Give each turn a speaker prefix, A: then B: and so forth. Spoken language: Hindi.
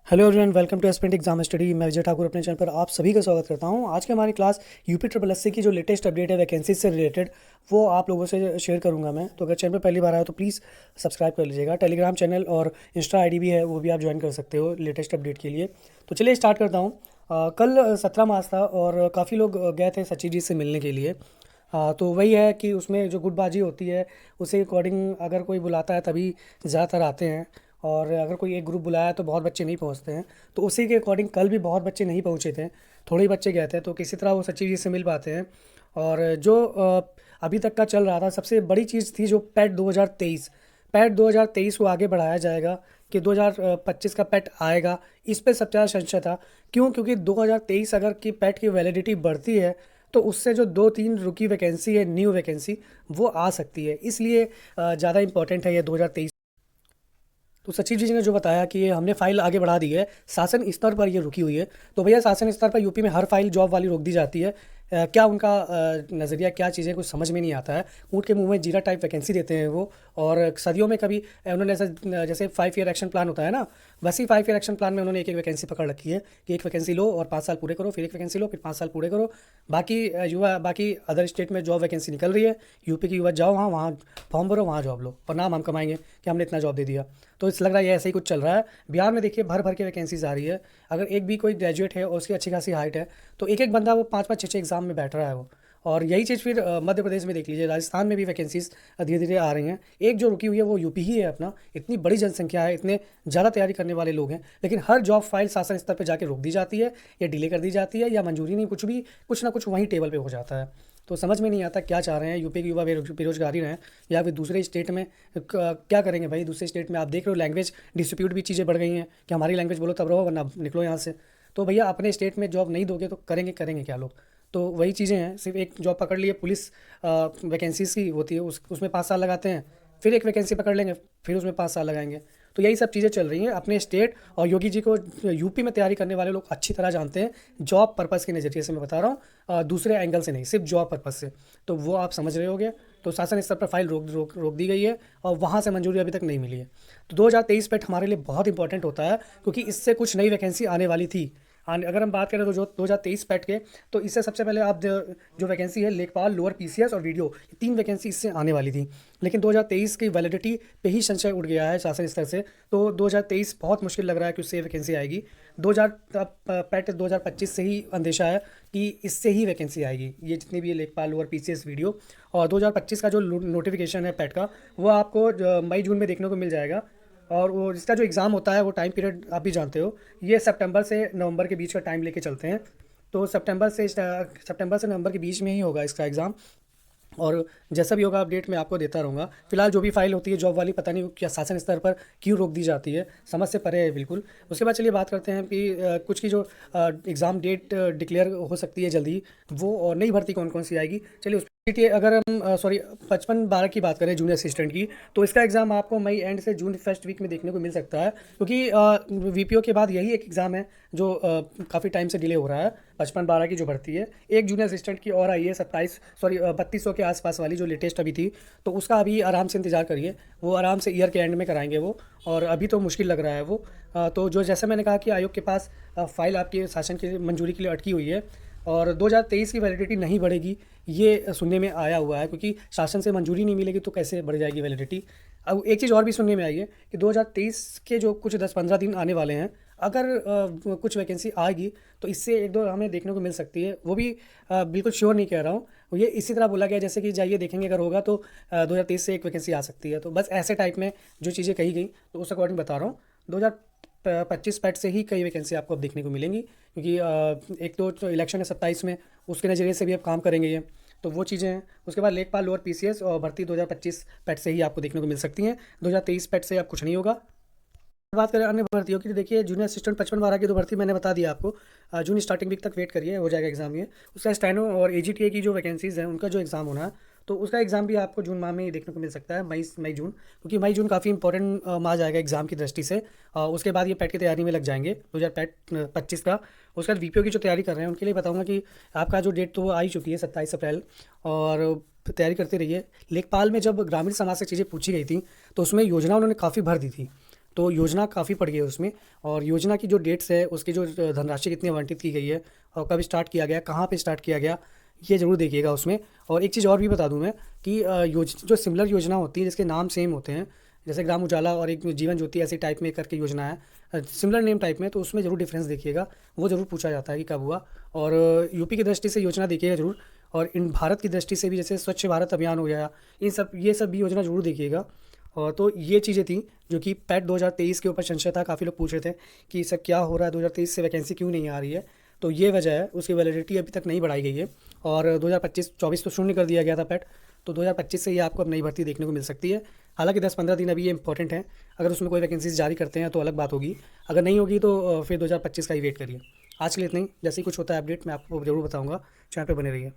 A: Hello everyone, welcome to aspirant exam study. मैं विजय ठाकुर अपने चैनल पर आप सभी का स्वागत करता हूं। आज की हमारी क्लास यूपी ट्रिपल एससी की जो लेटेस्ट अपडेट है वैकेंसी से रिलेटेड, वो आप लोगों से शेयर करूंगा मैं। तो अगर चैनल पर पहली बार आया तो प्लीज़ सब्सक्राइब कर लीजिएगा। टेलीग्राम चैनल और इंस्टा आईडी भी है, वो भी आप ज्वाइन कर सकते हो लेटेस्ट अपडेट के लिए। तो चलिए स्टार्ट करता हूँ। कल 17 मार्च था और काफ़ी लोग गए थे सचिव जी से मिलने के लिए। तो वही है कि उसमें जो गुटबाजी होती है उसी अकॉर्डिंग अगर कोई बुलाता है तभी ज़्यादातर आते हैं, और अगर कोई एक ग्रुप बुलाया तो बहुत बच्चे नहीं पहुंचते हैं। तो उसी के अकॉर्डिंग कल भी बहुत बच्चे नहीं पहुंचे थे, थोड़े ही बच्चे गए थे। तो किसी तरह वो सचिव जी से मिल पाते हैं। और जो अभी तक का चल रहा था, सबसे बड़ी चीज़ थी जो पैट 2023, पैट 2023 को आगे बढ़ाया जाएगा कि 2025 का पैट आएगा। इस पे सबसे ज़्यादा संशय था। क्यों? क्योंकि 2023 अगर की पैट की वैलिडिटी बढ़ती है तो उससे जो 2-3 रुकी वैकेंसी है, न्यू वैकेंसी, वो आ सकती है। इसलिए ज़्यादा इंपॉर्टेंट है ये 2023। तो सचिव जी ने जो बताया कि ये हमने फाइल आगे बढ़ा दी है, शासन स्तर पर ये रुकी हुई है। तो भैया, शासन स्तर पर यूपी में हर फाइल जॉब वाली रोक दी जाती है। क्या उनका नज़रिया, क्या चीज़ें कुछ समझ में नहीं आता है। ऊँट के मुंह में जीरा टाइप वैकेंसी देते हैं वो। और सदियों में कभी उन्होंने ऐसा, जैसे 5 ईयर एक्शन प्लान होता है ना, वैसे 5 ईयर एक्शन प्लान में उन्होंने एक एक वैकेंसी पकड़ रखी है कि एक वैकेंसी लो और 5 साल पूरे करो, फिर एक वैकेंसी लो, फिर 5 साल पूरे करो। बाकी युवा, बाकी अदर स्टेट में जॉब वैकेंसी निकल रही है, यूपी की युवा जाओ वहाँ वहाँ फॉर्म भरो, वहाँ जॉब लो और नाम हम कमाएंगे कि हमने इतना जॉब दे दिया। तो इस लग रहा है ये ऐसे ही कुछ चल रहा है। बिहार में देखिए भर भर के वैकेंसीज आ रही है। अगर एक भी कोई ग्रेजुएट है और उसकी अच्छी खासी हाइट है तो एक एक बंदा वो 5-5 6-6 एग्जाम में बैठ रहा है वो। और यही चीज़ फिर मध्य प्रदेश में देख लीजिए, राजस्थान में भी वैकेंसीज धीरे धीरे आ रही हैं। एक जो रुकी हुई है वो यूपी ही है अपना। इतनी बड़ी जनसंख्या है, इतने ज़्यादा तैयारी करने वाले लोग हैं, लेकिन हर जॉब फाइल शासन स्तर पर जाके रोक दी जाती है, या डिले कर दी जाती है, या मंजूरी नहीं, कुछ भी कुछ ना कुछ वहीं टेबल पे हो जाता है। तो समझ में नहीं आता क्या चाह रहे हैं यूपी के युवा, बेरोजगारी रहें या फिर दूसरे स्टेट में क्या करेंगे भाई। दूसरे स्टेट में आप देख रहे हो लैंग्वेज डिस्प्यूट भी चीज़ें बढ़ गई हैं कि हमारी लैंग्वेज बोलो तब रहो, वरना निकलो यहाँ से। तो भैया, अपने स्टेट में जॉब नहीं दोगे तो करेंगे करेंगे क्या लोग। तो वही चीज़ें हैं। सिर्फ एक जॉब पकड़ लिए, पुलिस वैकेंसीज की होती है, उसमें 5 साल लगाते हैं, फिर एक वैकेंसी पकड़ लेंगे, फिर उसमें 5 साल लगाएंगे। तो यही सब चीज़ें चल रही हैं अपने स्टेट। और योगी जी को यूपी में तैयारी करने वाले लोग अच्छी तरह जानते हैं, जॉब पर्पज़ के नज़रिए से मैं बता रहा हूँ, दूसरे एंगल से नहीं, सिर्फ जॉब पर्पज़ से। तो वो आप समझ रहे होगे। तो शासन स्तर पर फाइल रोक दी गई है और वहाँ से मंजूरी अभी तक नहीं मिली है। तो 2023 पैट हमारे लिए बहुत इंपॉर्टेंट होता है, क्योंकि इससे कुछ नई वैकेंसी आने वाली थी। अगर हम बात करें तो जो 2023 पैट के, तो इससे सबसे पहले आप जो वैकेंसी है लेखपाल, लोअर पीसीएस और वीडियो, ये 3 वैकेंसी इससे आने वाली थी। लेकिन 2023 की वैलिडिटी पे ही संशय उठ गया है शासन स्तर से। तो 2023 बहुत मुश्किल लग रहा है कि उससे वैकेंसी आएगी। 2000 पैट 2025 से ही अंदेशा है कि इससे ही वैकेंसी आएगी, ये जितनी भी है लेखपाल, लोअर पीसीएस, वीडियो। और 2025 का जो नोटिफिकेशन है पैट का, वो आपको मई जून में देखने को मिल जाएगा। और वो इसका जो एग्ज़ाम होता है वो टाइम पीरियड आप भी जानते हो, ये सितंबर से नवंबर के बीच का टाइम लेके चलते हैं। तो सितंबर से नवंबर के बीच में ही होगा इसका एग्ज़ाम। और जैसा भी होगा अपडेट मैं आपको देता रहूँगा। फिलहाल जो भी फाइल होती है जॉब वाली, पता नहीं क्या शासन स्तर पर क्यों रोक दी जाती है, समझ से परे है बिल्कुल। उसके बाद चलिए बात करते हैं कि कुछ की जो एग्ज़ाम डेट डिक्लेयर हो सकती है जल्दी, वो और नई भर्ती कौन कौन सी आएगी, चलिए उस पर। अगर हम 55-12 की बात करें जूनियर असिस्टेंट की, तो इसका एग्ज़ाम आपको मई एंड से जून फर्स्ट वीक में देखने को मिल सकता है, क्योंकि वीपीओ के बाद यही एक एग्ज़ाम है जो काफ़ी टाइम से डिले हो रहा है। 55-12 की जो भर्ती है, एक जूनियर असिस्टेंट की और आई है 3200 के आसपास वाली, जो लेटेस्ट अभी थी। तो उसका अभी आराम से इंतज़ार करिए, वो आराम से ईयर के एंड में कराएंगे वो। और अभी तो मुश्किल लग रहा है वो। तो जो जैसे मैंने कहा कि आयोग के पास फाइल आपकी शासन की मंजूरी के लिए अटकी हुई है, और 2023 की वैलिडिटी नहीं बढ़ेगी, ये सुनने में आया हुआ है। क्योंकि शासन से मंजूरी नहीं मिलेगी तो कैसे बढ़ जाएगी वैलिडिटी। अब एक चीज़ और भी सुनने में आई है कि 2023 के जो कुछ 10-15 दिन आने वाले हैं, अगर कुछ वैकेंसी आएगी तो इससे एक दो हमें देखने को मिल सकती है। वो भी बिल्कुल श्योर नहीं कह रहा हूँ, ये इसी तरह बोला गया जैसे कि जाइए देखेंगे, अगर होगा तो 2023 से एक वैकेंसी आ सकती है। तो बस ऐसे टाइप में जो चीज़ें कही गई, तो उस अकॉर्डिंग बता रहा हूँ। 2025 पैट से ही कई वैकेंसी आपको अब देखने को मिलेंगी, क्योंकि एक तो इलेक्शन है 27 में, उसके नज़रिए से भी अब काम करेंगे ये। तो वो चीज़ें हैं। उसके बाद लेखपाल, लोअर पीसीएस और भर्ती 2025 पैट से ही आपको देखने को मिल सकती हैं। 2023 पैट से अब कुछ नहीं होगा। बात करें अन्य भर्तियों की, तो देखिए जूनियर असिस्टेंट 55-12 की तो भर्ती मैंने बता दिया आपको। जून स्टार्टिंग वीक तक वेट करिए, हो जाएगा एग्जाम ये। उसका स्टेनो और एजीटीए की जो वैकेंसीज़ हैं उनका जो एग्ज़ाम होना है, तो उसका एग्ज़ाम भी आपको जून माह में ही देखने को मिल सकता है, मई जून। क्योंकि मई जून काफ़ी इंपॉर्टेंट माह जाएगा एग्ज़ाम की दृष्टि से। उसके बाद ये पैट की तैयारी में लग जाएंगे 2025 का। उसके बाद वीपीओ की जो तैयारी कर रहे हैं उनके लिए बताऊँगा कि आपका जो डेट तो वो आ ही चुकी है 27 अप्रैल, और तैयारी करते रहिए। लेखपाल में जब ग्रामीण समाज से चीज़ें पूछी गई थी तो उसमें योजना उन्होंने काफ़ी भर दी थी। तो योजना काफ़ी पड़ गई है उसमें, और योजना की जो डेट्स है, उसकी जो धनराशि कितनी आवंटित की गई है और कब स्टार्ट किया गया, कहाँ पे स्टार्ट किया गया, ये ज़रूर देखिएगा उसमें। और एक चीज़ और भी बता दूं मैं कि जो सिमिलर योजना होती है जिसके नाम सेम होते हैं, जैसे ग्राम उजाला और एक जीवन ज्योति ऐसी टाइप में करके योजना है, सिमिलर नेम टाइप में, तो उसमें ज़रूर डिफरेंस देखिएगा, वो ज़रूर पूछा जाता है कि कब हुआ। और यूपी की दृष्टि से योजना देखिएगा ज़रूर, और इन भारत की दृष्टि से भी जैसे स्वच्छ भारत अभियान हो गया, इन सब ये सब भी योजना ज़रूर देखिएगा। और तो ये चीज़ें थी जो कि पैट 2023 के ऊपर संशय था, काफ़ी लोग पूछ रहे थे कि सर क्या हो रहा है, 2023 से वैकेंसी क्यों नहीं आ रही है। तो ये वजह है, उसकी वैलिडिटी अभी तक नहीं बढ़ाई गई है, और 2025-24 तो शून्य कर दिया गया था पैट, तो 2025 से ये आपको अब नई भर्ती देखने को मिल सकती है। हालांकि 10-15 दिन अभी ये इंपॉर्टेंट है, अगर उसमें कोई वैकेंसीज जारी करते हैं तो अलग बात होगी, अगर नहीं होगी तो फिर 2025 का ही वेट करिए। आज के लिए इतना ही, जैसे ही कुछ होता है अपडेट मैं आपको ज़रूर बताऊँगा, चैनल पर बने रहिए।